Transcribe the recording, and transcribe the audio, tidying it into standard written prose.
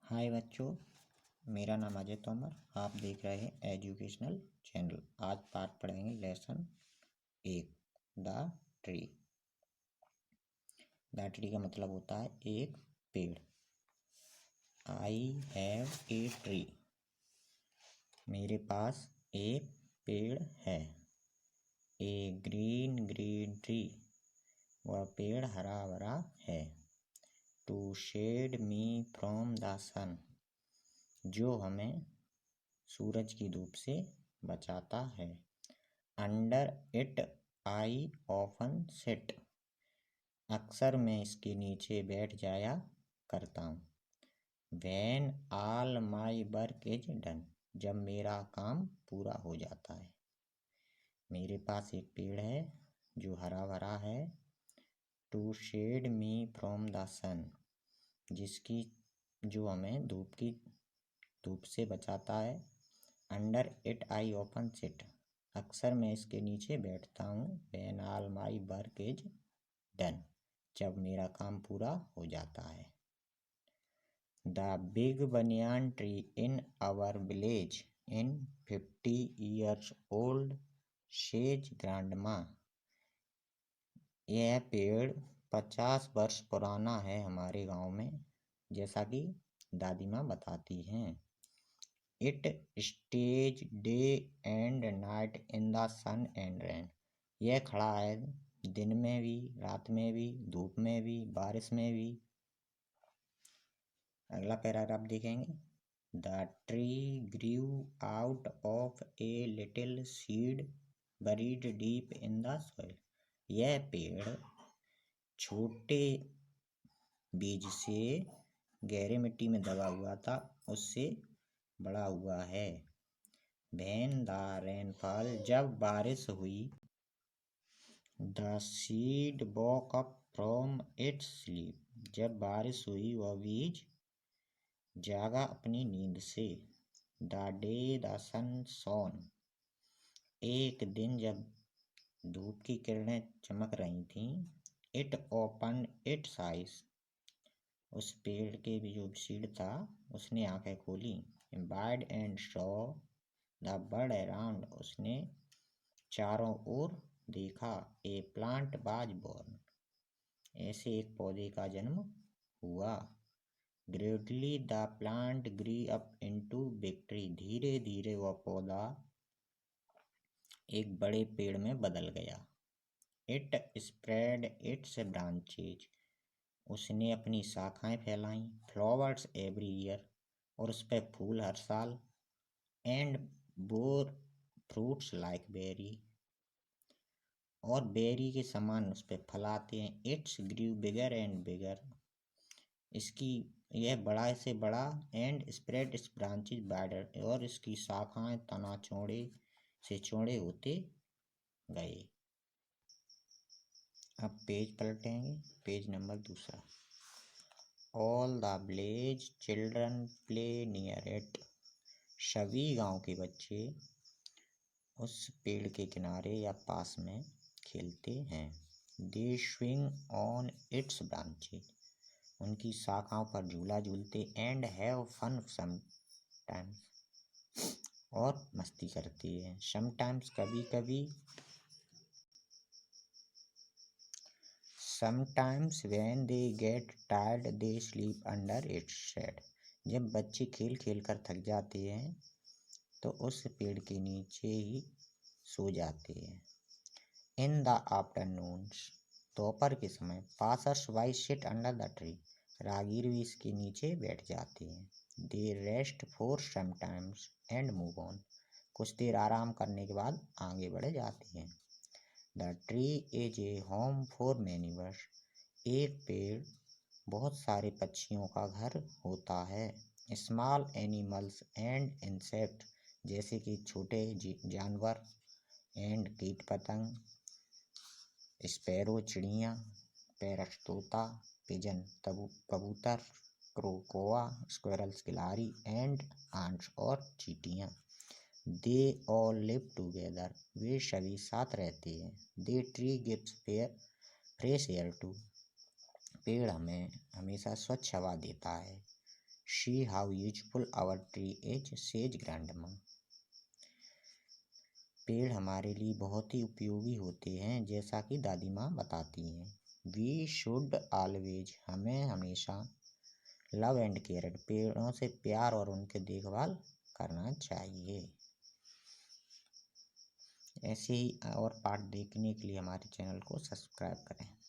हाय बच्चों, मेरा नाम अजय तोमर। आप देख रहे हैं एजुकेशनल चैनल। आज पाठ पढ़ेंगे lesson 1 the tree. The tree का मतलब होता है एक पेड़। आई हैव ए ट्री, मेरे पास एक पेड़ है। ए ग्रीन ग्रीन ट्री, वह पेड़ हरा भरा है। To shade me from the sun, जो हमें सूरज की धूप से बचाता है। Under it I often sit, अक्सर मैं इसके नीचे बैठ जाया करता हूँ। When all my work is done, जब मेरा काम पूरा हो जाता है। मेरे पास एक पेड़ है जो हरा भरा है। To shade me from the sun, जिसकी जो हमें धूप से बचाता है। Under it I often sit, अक्सर मैं इसके नीचे बैठता हूँ। When all my work is done, जब मेरा काम पूरा हो जाता है। The big banyan tree in our village in 50 years old, says grandma. यह पेड़ 50 वर्ष पुराना है हमारे गांव में, जैसा कि दादी माँ बताती हैं। It stays day and night in the sun and rain, यह खड़ा है दिन में भी, रात में भी, धूप में भी, बारिश में भी। अगला पैराग्राफ देखेंगे। The tree grew out of a little seed buried deep in the soil, यह पेड़ छोटे बीज से गहरे मिट्टी में दबा हुआ था, उससे बड़ा हुआ है। व्हेन द रेनफॉल, जब बारिश हुई। The seed woke up from its sleep, जब बारिश हुई वह बीज जागा अपनी नींद से। The day the sun shone, एक दिन जब धूप की किरणें चमक रही थीं। इट ओपन इट्स आइज, उस पेड़ के भी जो सीड था उसने आंखें खोली। Wide and saw the bird around, उसने चारों ओर देखा। ए प्लांट वाज बोर्न, ऐसे एक पौधे का जन्म हुआ। Gradually the plant grew up into big tree, धीरे धीरे वह पौधा एक बड़े पेड़ में बदल गया। इट स्प्रेड इट्स ब्रांचेज, उसने अपनी शाखाएं फैलाई। फ्लावर्स एवरी ईयर, और उस पर फूल हर साल। And bore fruits like berry, और बेरी के समान उस पर फल आते हैं। It's grew bigger and bigger, इसकी यह बड़ा से बड़ा। And spread its branches wider, और इसकी शाखाएं तना चौड़े से चौड़े होते गए। अब पेज पलटेंगे, page number 2। All the village children play near it, सभी गांव के बच्चे उस पेड़ के किनारे या पास में खेलते हैं। दे स्विंग ऑन इट्स ब्रांचेज, उनकी शाखाओं पर झूला झूलते। एंड हैव फन समटाइम्स, और मस्ती करते हैं। समटाइम्स, कभी कभी। Sometimes when they get tired they sleep under its shade, जब बच्चे खेल खेल कर थक जाते हैं तो उस पेड़ के नीचे ही सो जाते हैं। इन द आफ्टरनून्स, दोपहर के समय। Passers by sit under the tree, राहगीर भी इसके नीचे बैठ जाते हैं। They rest for some times and move on, कुछ देर आराम करने के बाद आगे बढ़ जाते हैं। The tree is a home for many birds, एक पेड़ बहुत सारे पक्षियों का घर होता है। स्मॉल एनिमल्स एंड इंसेक्ट, जैसे कि छोटे जानवर। एंड कीट पतंग, स्पैरो चिड़िया, पैरट तोता, पिजन कबूतर, क्रो कौवा, स्क्वेरल्स गिलहरी। एंड आंट्स, और चींटियाँ। दे ऑल लिव टूगेदर, वे सभी साथ रहते हैं। The tree gives fresh air to, पेड़ हमें हमेशा स्वच्छ हवा देता है। See how useful our tree is, says grandma. पेड़ हमारे लिए बहुत ही उपयोगी होते हैं, जैसा कि दादी माँ बताती हैं। वी शुड ऑलवेज, हमें हमेशा लव एंड केयर, पेड़ों से प्यार और उनके देखभाल करना चाहिए। ऐसे ही और पाठ देखने के लिए हमारे चैनल को सब्सक्राइब करें।